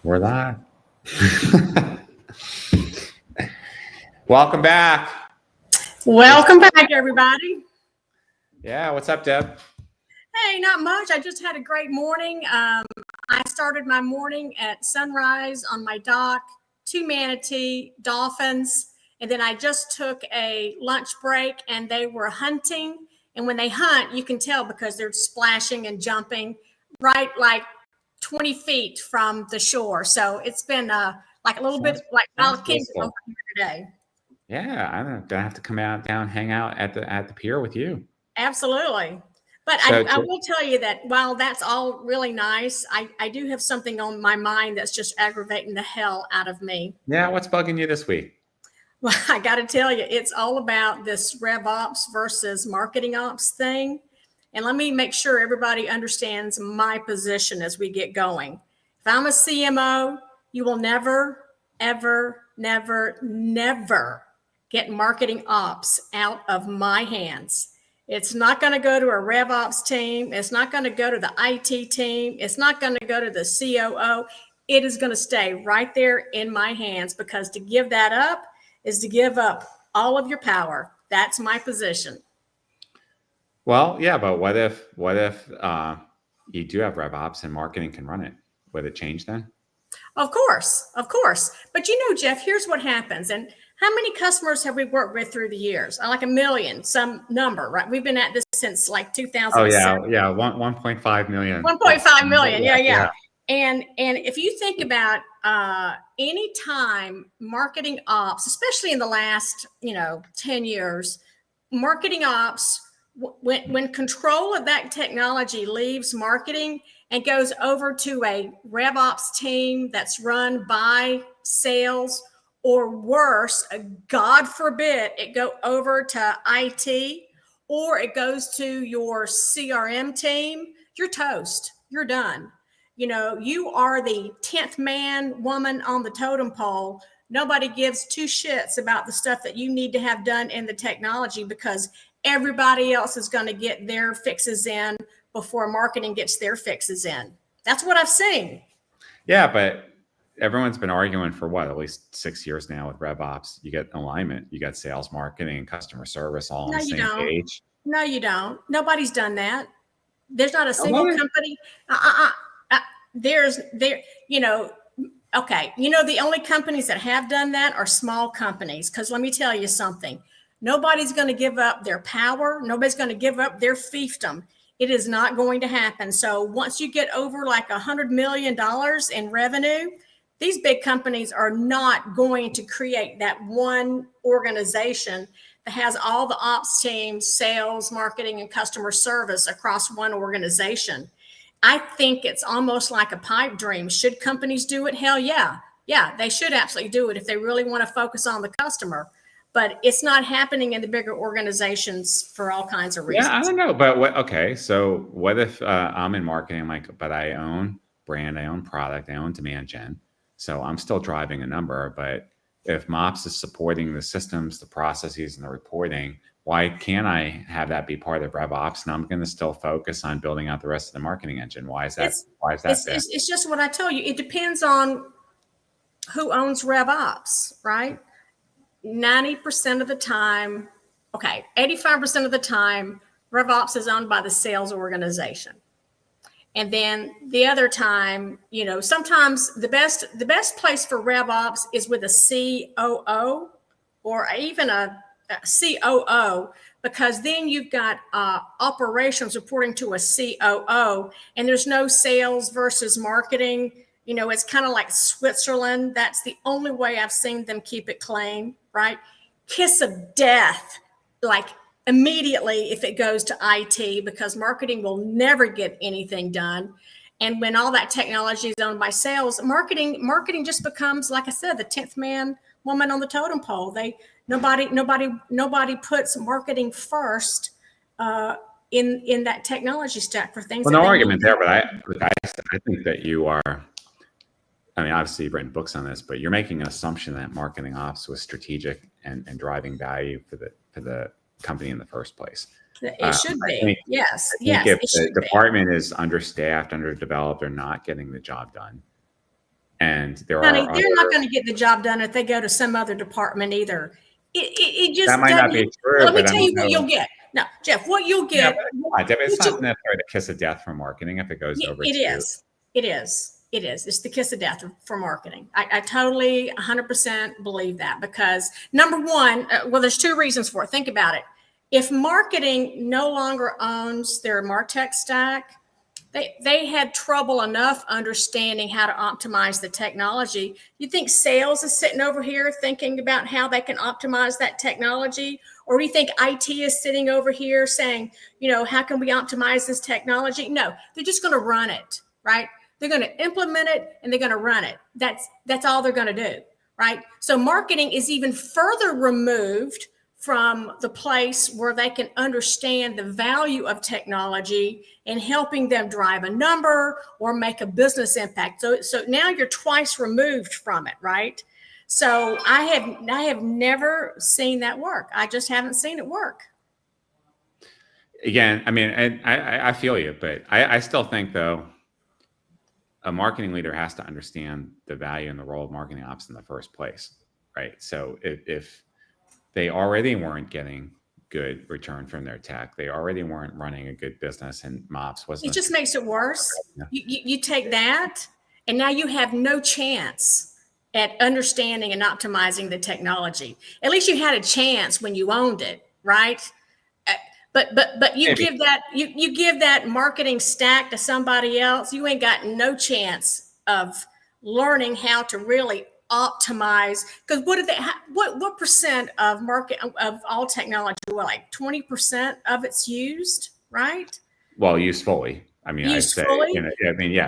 We're live. Welcome back. Welcome back, everybody. Yeah, what's up, Deb? Hey, not much. I just had a great morning. I started my morning at sunrise on my dock, 2 manatee, dolphins, and then I just took a lunch break and they were hunting. And when they hunt, you can tell because they're splashing and jumping right like 20 feet from the shore. So it's been like a little bit like Wild Kingdom over here today. Yeah, I'm gonna have to come out down, hang out at the pier with you. Absolutely. But So I will tell you that while that's all really nice, I do have something on my mind that's just aggravating the hell out of me. Yeah, what's bugging you this week? Well, I got to tell you, it's all about this RevOps versus marketing ops thing. And let me make sure everybody understands my position as we get going. If I'm a CMO, you will never, ever, never get marketing ops out of my hands. It's not going to go to a RevOps team. It's not going to go to the IT team. It's not going to go to the COO. It is going to stay right there in my hands, because to give that up is to give up all of your power. That's my position. Well, yeah, but what if you do have RevOps and marketing can run it? Would it change then? Of course. But Jeff, here's what happens. And how many customers have we worked with through the years? Like 1 million, some number, right? We've been at this since like 2007. Oh yeah, 1.5 million. 1.5 million, yeah. And if you think about any time marketing ops, especially in the last 10 years, marketing ops, when control of that technology leaves marketing and goes over to a RevOps team that's run by sales, or worse, God forbid, it go over to IT, or it goes to your CRM team, you're toast. You're done. You are the 10th man, woman on the totem pole. Nobody gives two shits about the stuff that you need to have done in the technology, because everybody else is going to get their fixes in before marketing gets their fixes in. That's what I've seen. Yeah, but everyone's been arguing for at least 6 years now with RevOps. You get alignment, you got sales, marketing, and customer service all on the same page. No, you don't. Nobody's done that. There's not a single company. Okay. The only companies that have done that are small companies. Because let me tell you something. Nobody's going to give up their power. Nobody's going to give up their fiefdom. It is not going to happen. So once you get over like $100 million in revenue, these big companies are not going to create that one organization that has all the ops teams, sales, marketing, and customer service across one organization. I think it's almost like a pipe dream. Should companies do it? Hell yeah. Yeah, they should absolutely do it if they really want to focus on the customer. But it's not happening in the bigger organizations for all kinds of reasons. Yeah, I don't know. But so what if I'm in marketing, but I own brand, I own product, I own demand gen. So I'm still driving a number, but if MOPS is supporting the systems, the processes, and the reporting, why can't I have that be part of RevOps? And I'm going to still focus on building out the rest of the marketing engine. Why is that? It's just what I told you. It depends on who owns RevOps, right? 90% of the time, 85% of the time, RevOps is owned by the sales organization. And then the other time, sometimes the best place for RevOps is with a COO or even a COO, because then you've got operations reporting to a COO, and there's no sales versus marketing. It's kind of like Switzerland. That's the only way I've seen them keep it clean, right? Kiss of death, like immediately if it goes to IT, because marketing will never get anything done. And when all that technology is owned by sales, marketing just becomes, like I said, the 10th man, woman on the totem pole. Nobody puts marketing first in that technology stack for things. Well, no argument there, but I think that you are. I mean, obviously you've written books on this, but you're making an assumption that marketing ops was strategic and driving value for the company in the first place. It should be. Yes. If the department is understaffed, underdeveloped, or not getting the job done, And there Honey, are they're not other, going to get the job done if they go to some other department either. It that just might not doesn't. be Well, true, let me but I tell don't you what know. you'll get. No, Jeff, what you'll Yeah, get, but it's what not you, necessarily the kiss of death for marketing if it goes over it to. is. It is. It is. It's the kiss of death for marketing. I totally 100% believe that because number one, well, there's two reasons for it. Think about it. If marketing no longer owns their martech stack, they had trouble enough understanding how to optimize the technology. You think sales is sitting over here thinking about how they can optimize that technology? Or do you think IT is sitting over here saying, how can we optimize this technology? No, they're just going to run it, right? They're going to implement it and they're going to run it. That's all they're going to do, right? So marketing is even further removed from the place where they can understand the value of technology and helping them drive a number or make a business impact. So now you're twice removed from it, right? So I have never seen that work. I just haven't seen it work. Again, I mean, and I feel you, but I still think though, a marketing leader has to understand the value and the role of marketing ops in the first place, right? So if they already weren't getting good return from their tech, they already weren't running a good business, and MOPS wasn't. It just makes it worse. Yeah. You take that, and now you have no chance at understanding and optimizing the technology. At least you had a chance when you owned it, right? But you Maybe. give that you give that marketing stack to somebody else, you ain't got no chance of learning how to really optimize. Because what percent of market of all technology? Well, like 20% of it's used, right? Well, used fully. I mean, I'd Used say, fully.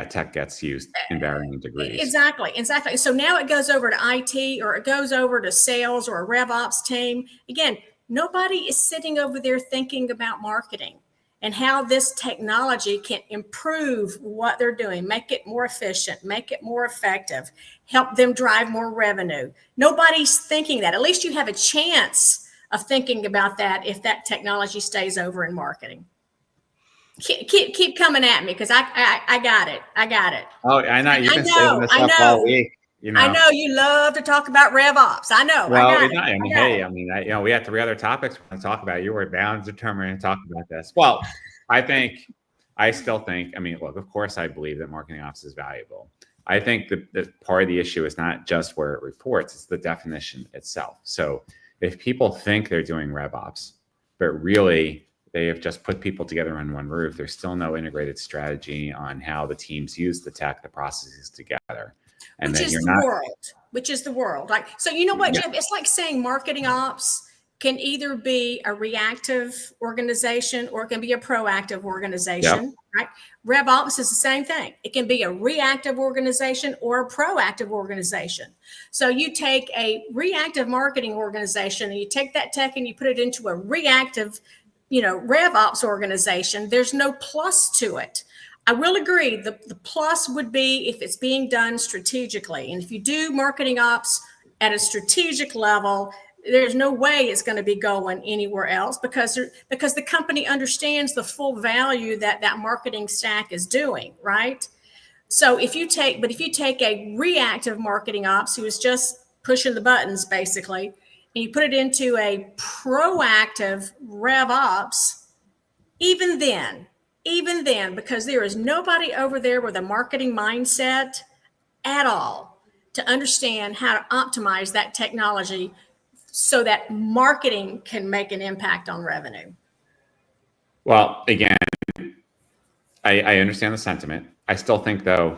tech gets used in varying degrees. Exactly. So now it goes over to IT or it goes over to sales or a RevOps team. Again, nobody is sitting over there thinking about marketing and how this technology can improve what they're doing, make it more efficient, make it more effective, help them drive more revenue. Nobody's thinking that. At least you have a chance of thinking about that if that technology stays over in marketing. Keep coming at me because I got it. I got it. Oh, I know you've I been saving know. this I up all know. week. I know you love to talk about RevOps. I know. I Well, got it. I mean, I got hey, it. I mean, we have 3 other topics we want to talk about. You were bound, determined to talk about this. Well, I still think, I mean, look, of course, I believe that marketing ops is valuable. I think that part of the issue is not just where it reports; it's the definition itself. So, if people think they're doing RevOps, but really they have just put people together on one roof, there's still no integrated strategy on how the teams use the tech, the processes together, and Which then is you're the not. world. Which is the world. Like, so you know what, Yeah. Jeff? It's like saying marketing ops can either be a reactive organization or it can be a proactive Yep. organization, right? RevOps is the same thing. It can be a reactive organization or a proactive organization. So you take a reactive marketing organization and you take that tech and you put it into a reactive, RevOps organization. There's no plus to it. I will agree. The plus would be if it's being done strategically. And if you do marketing ops at a strategic level, there's no way it's going to be going anywhere else because the company understands the full value that marketing stack is doing, right? So if you take a reactive marketing ops who is just pushing the buttons basically, and you put it into a proactive RevOps, even then, because there is nobody over there with a marketing mindset at all to understand how to optimize that technology so that marketing can make an impact on revenue. Well, again, I understand the sentiment. I still think, though,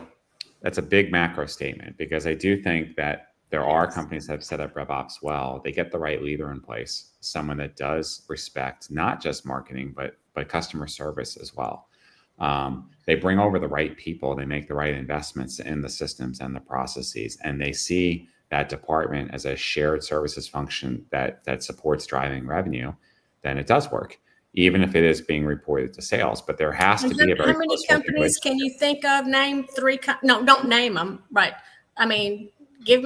that's a big macro statement because I do think that there are companies that have set up RevOps well. They get the right leader in place, someone that does respect not just marketing, but customer service as well. They bring over the right people. They make the right investments in the systems and the processes, and they see that department as a shared services function that supports driving revenue. Then it does work, even if it is being reported to sales. But there has to be a very How many close working companies can you relationship. think of? Name three. No, don't name them. But I mean, do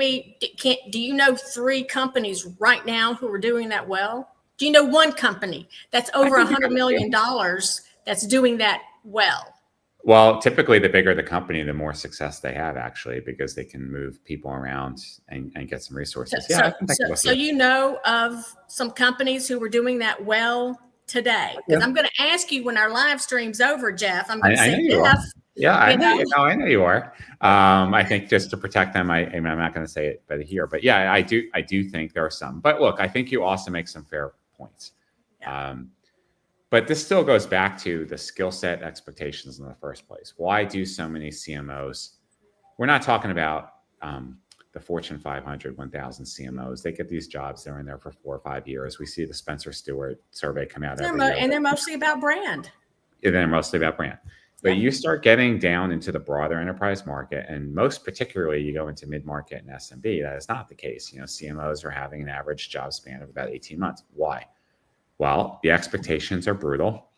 you know 3 companies right now who are doing that well? Do you know one company that's I over can think of $100 a few. million that's doing that well? Well, typically the bigger the company, the more success they have, actually, because they can move people around and get some resources. Yeah, I can think of a So few. you know of some companies who were doing that well today? Because I'm going to ask you when our live stream's over, Jeff. I'm going to I know say, you Jeff, are. Yeah, I you know you. know, No, I know you are. I think just to protect them, I mean, I'm not going to say it, but here, but yeah, I do. I do think there are some. But look, I think you also make some fair points. yeah. But this still goes back to the skill set expectations in the first place. Why do so many CMOs? We're not talking about the Fortune 500, 1,000 CMOs. They get these jobs. They're in there for 4 or 5 years. We see the Spencer Stewart survey come out every year. And they're mostly about brand. And they're mostly about brand. But Yep. you start getting down into the broader enterprise market, and most particularly, you go into mid-market and SMB. That is not the case. CMOs are having an average job span of about 18 months. Why? Well, the expectations are brutal.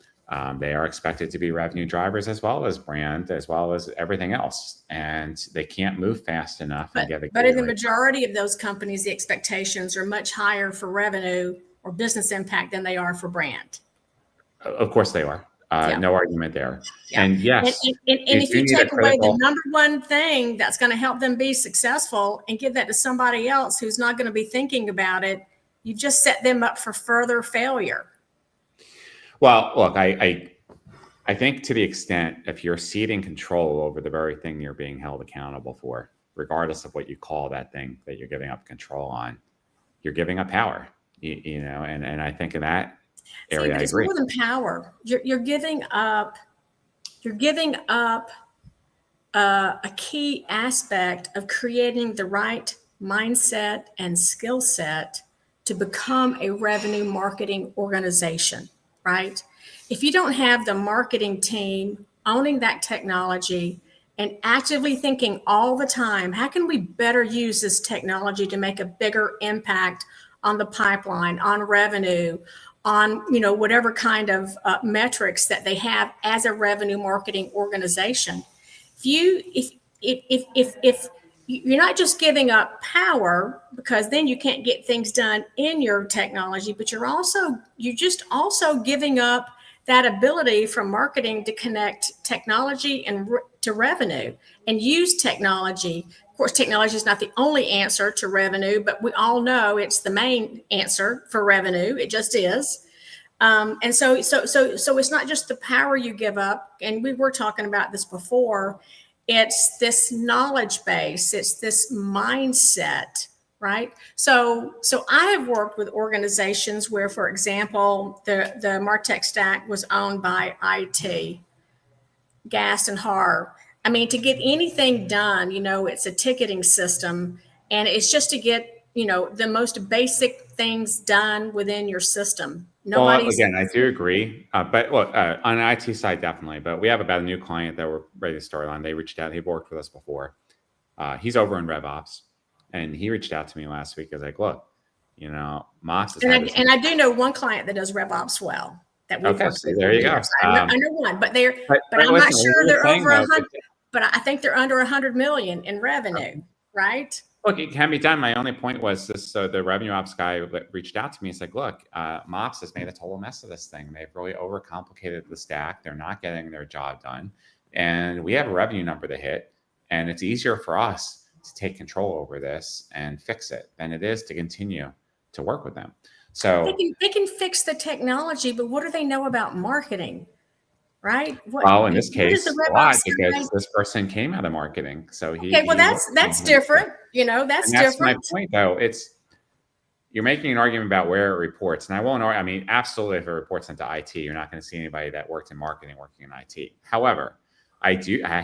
They are expected to be revenue drivers as well as brand, as well as everything else. And they can't move fast enough and get a But in the rate. majority of those companies, the expectations are much higher for revenue or business impact than they are for brand. Of course they are. Yeah. No argument there. Yeah. And yes, and if do you need a take away the critical. number one thing that's going to help them be successful and give that to somebody else who's not going to be thinking about it, you just set them up for further failure. Well, look, I think to the extent if you're ceding control over the very thing you're being held accountable for, regardless of what you call that thing that you're giving up control on, you're giving up power. And I think in that area, I It's agree. more than power. You're giving up. You're giving up a key aspect of creating the right mindset and skill set to become a revenue marketing organization, right? If you don't have the marketing team owning that technology and actively thinking all the time, how can we better use this technology to make a bigger impact on the pipeline, on revenue, on whatever kind of metrics that they have as a revenue marketing organization? If you're not just giving up power, because then you can't get things done in your technology, but you're just also giving up that ability from marketing to connect technology and to revenue and use technology. Of course, technology is not the only answer to revenue, but we all know it's the main answer for revenue. It just is. And so it's not just the power you give up. And we were talking about this before. It's this knowledge base. It's this mindset, right? So I have worked with organizations where, for example, the martech stack was owned by IT, gas and har. I mean, to get anything done, it's a ticketing system, and it's just to get the most basic things done within your system. Well, again, I do agree. But look, on the IT side, definitely. But we have about a new client that we're ready to start on. They reached out. He worked with us before. He's over in RevOps. And he reached out to me last week. I was like, look, Mops is and I do know one client that does RevOps well that we've worked with. There you go. I know one, but I'm not sure they're over 100. But I think they're under 100 million in revenue, right? Look, it can be done. My only point was this. So the revenue ops guy that reached out to me. He's like, look, Mops has made a total mess of this thing. They've really overcomplicated the stack. They're not getting their job done. And we have a revenue number to hit. And it's easier for us to take control over this and fix it than it is to continue to work with them. So they can fix the technology, but what do they know about marketing? Right. Well, in this case, a lot, because this person came out of marketing. So that's different. That's different. That's my point, though. You're making an argument about where it reports, and I won't. I mean, absolutely, if it reports into IT, you're not going to see anybody that worked in marketing working in IT. However, I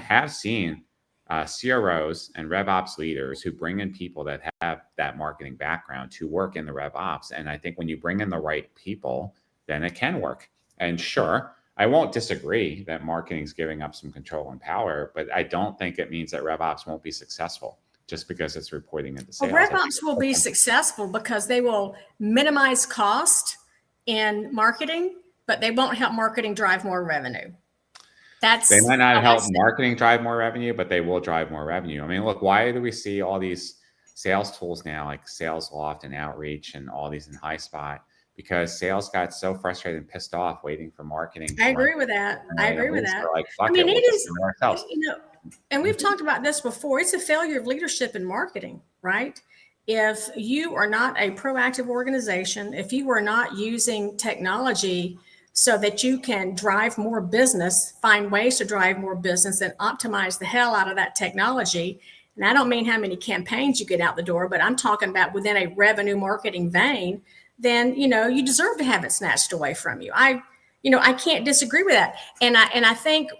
have seen CROs and RevOps leaders who bring in people that have that marketing background to work in the RevOps, and I think when you bring in the right people, then it can work. And sure, I won't disagree that marketing is giving up some control and power, but I don't think it means that RevOps won't be successful just because it's reporting into sales. Well, RevOps will be successful because they will minimize cost in marketing, but they won't help marketing drive more revenue. They might not help marketing drive more revenue, but they will drive more revenue. I mean, look, why do we see all these sales tools now, like SalesLoft and Outreach and all these in HighSpot? because sales got so frustrated and pissed off waiting for marketing. I agree with that. I agree with that. They're like, I fuck mean, it, we'll it just is, do it ourselves. and we've talked about this before. It's a failure of leadership in marketing, right? If you are not a proactive organization, if you are not using technology so that you can drive more business, find ways to drive more business and optimize the hell out of that technology. And I don't mean how many campaigns you get out the door, but I'm talking about within a revenue marketing vein, then, you deserve to have it snatched away from you. I can't disagree with that. And I think,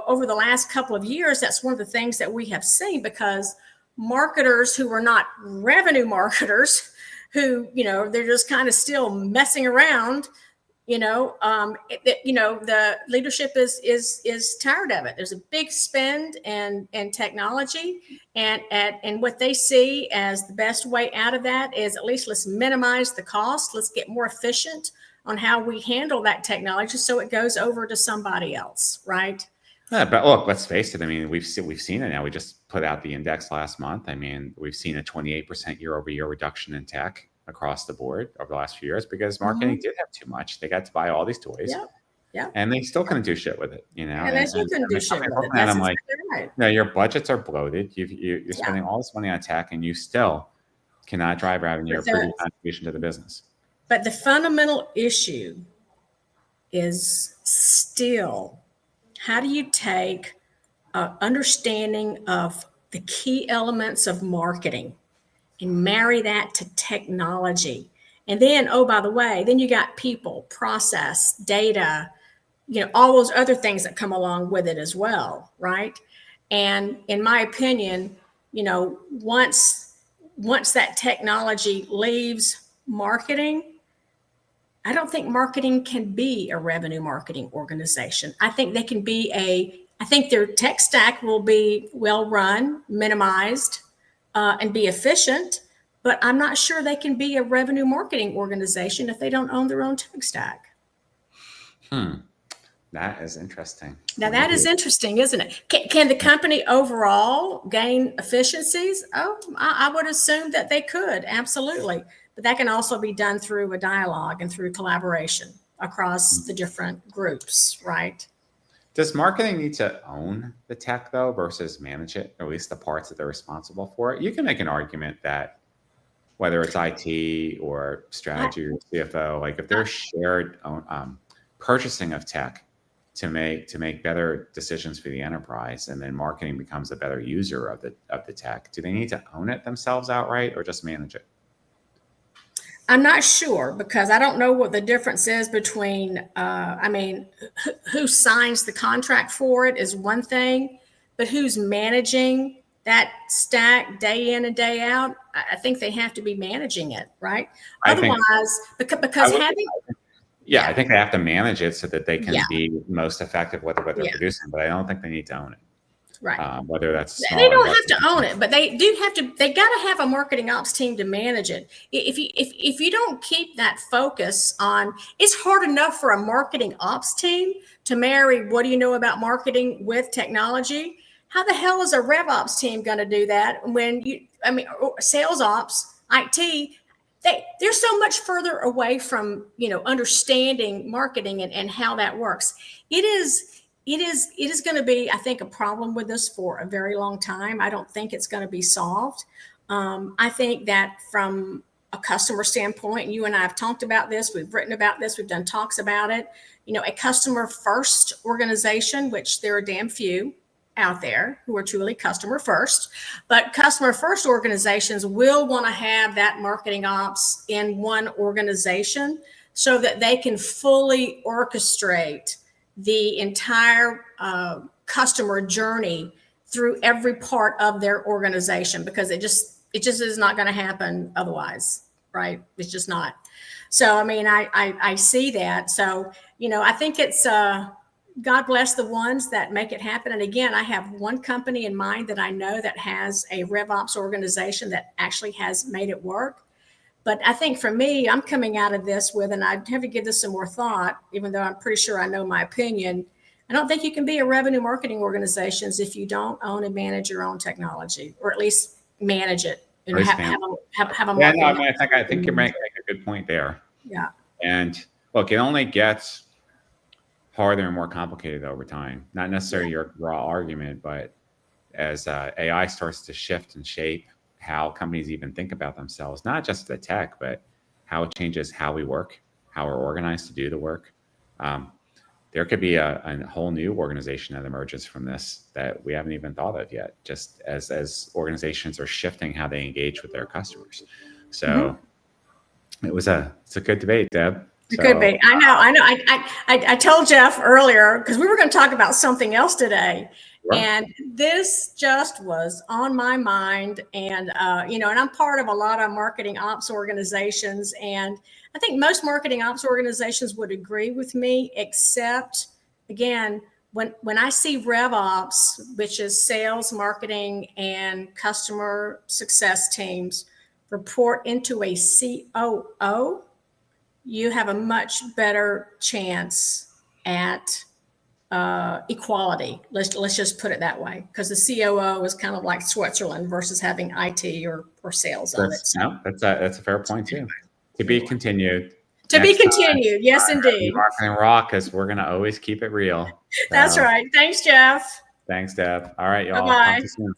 over the last couple of years, that's one of the things that we have seen, because marketers who are not revenue marketers, who, they're just kind of still messing around, the leadership is tired of it. There's a big spend and technology, and what they see as the best way out of that is, at least let's minimize the cost. Let's get more efficient on how we handle that technology, so it goes over to somebody else, right? Yeah, but look, let's face it. I mean, we've seen it now. We just put out the index last month. I mean, we've seen a 28% year-over-year reduction in tech across the board over the last few years, because marketing did have too much. They got to buy all these toys, and they still couldn't do shit with it. And they still couldn't do shit with it. That's exactly right. Your budgets are bloated. You're spending all this money on tech, and you still cannot drive revenue or produce contribution to the business. But the fundamental issue is still, how do you take understanding of the key elements of marketing and marry that to technology? And then, oh, by the way, then you got people, process, data, all those other things that come along with it as well, right? And in my opinion, once that technology leaves marketing, I don't think marketing can be a revenue marketing organization. I think they can be I think their tech stack will be well run, minimized, and be efficient, but I'm not sure they can be a revenue marketing organization if they don't own their own tech stack. That is interesting. Now that is interesting, isn't it? Can the company overall gain efficiencies? Oh, I would assume that they could, absolutely. But that can also be done through a dialogue and through collaboration across the different groups, right? Does marketing need to own the tech, though, versus manage it, or at least the parts that they're responsible for? You can make an argument that whether it's IT or strategy or CFO, like if there's shared purchasing of tech to make better decisions for the enterprise, and then marketing becomes a better user of the tech, do they need to own it themselves outright or just manage it? I'm not sure, because I don't know what the difference is between, who signs the contract for it is one thing, but who's managing that stack day in and day out? I think they have to be managing it, right? Otherwise, because having... I think they have to manage it so that they can be most effective with what they're producing, but I don't think they need to own it. Right. Whether that's they don't have to own it, but they do have to. They got to have a marketing ops team to manage it. If you don't keep that focus on, it's hard enough for a marketing ops team to marry what do you know about marketing with technology. How the hell is a RevOps team going to do that when sales ops, IT? They're so much further away from understanding marketing and how that works. It is going to be, I think, a problem with this for a very long time. I don't think it's going to be solved. I think that from a customer standpoint, you and I have talked about this, we've written about this, we've done talks about it. A customer first organization, which there are damn few out there who are truly customer first, but customer first organizations will want to have that marketing ops in one organization so that they can fully orchestrate the entire customer journey through every part of their organization, because it just is not going to happen otherwise, right? It's just not. So, I see that. So, I think it's God bless the ones that make it happen. And again, I have one company in mind that I know that has a RevOps organization that actually has made it work. But I think for me, I'm coming out of this with, and I'd have to give this some more thought, even though I'm pretty sure I know my opinion. I don't think you can be a revenue marketing organization if you don't own and manage your own technology, or at least manage it and have a marketing. I think you're making a good point there. Yeah. And look, it only gets harder and more complicated over time. Not necessarily your raw argument, but as AI starts to shift and shape how companies even think about themselves, not just the tech, but how it changes how we work, how we're organized to do the work. Um, there could be a whole new organization that emerges from this that we haven't even thought of yet, just as organizations are shifting how they engage with their customers. So it's a good debate, Deb. It So could be. I know. I told Jeff earlier, because we were going to talk about something else today. sure. And this just was on my mind. And, and I'm part of a lot of marketing ops organizations. And I think most marketing ops organizations would agree with me, except, again, when I see RevOps, which is sales, marketing, and customer success teams, report into a COO, you have a much better chance at equality. Let's just put it that way, because the COO is kind of like Switzerland versus having IT or sales on it. So, No, that's a fair point too. To be continued. to be Next time, continued. Yes, indeed. Marketing Raw, because we're gonna always keep it real. That's So, right. Thanks, Jeff. thanks, Deb. All right, y'all. Bye-bye. Talk to you soon.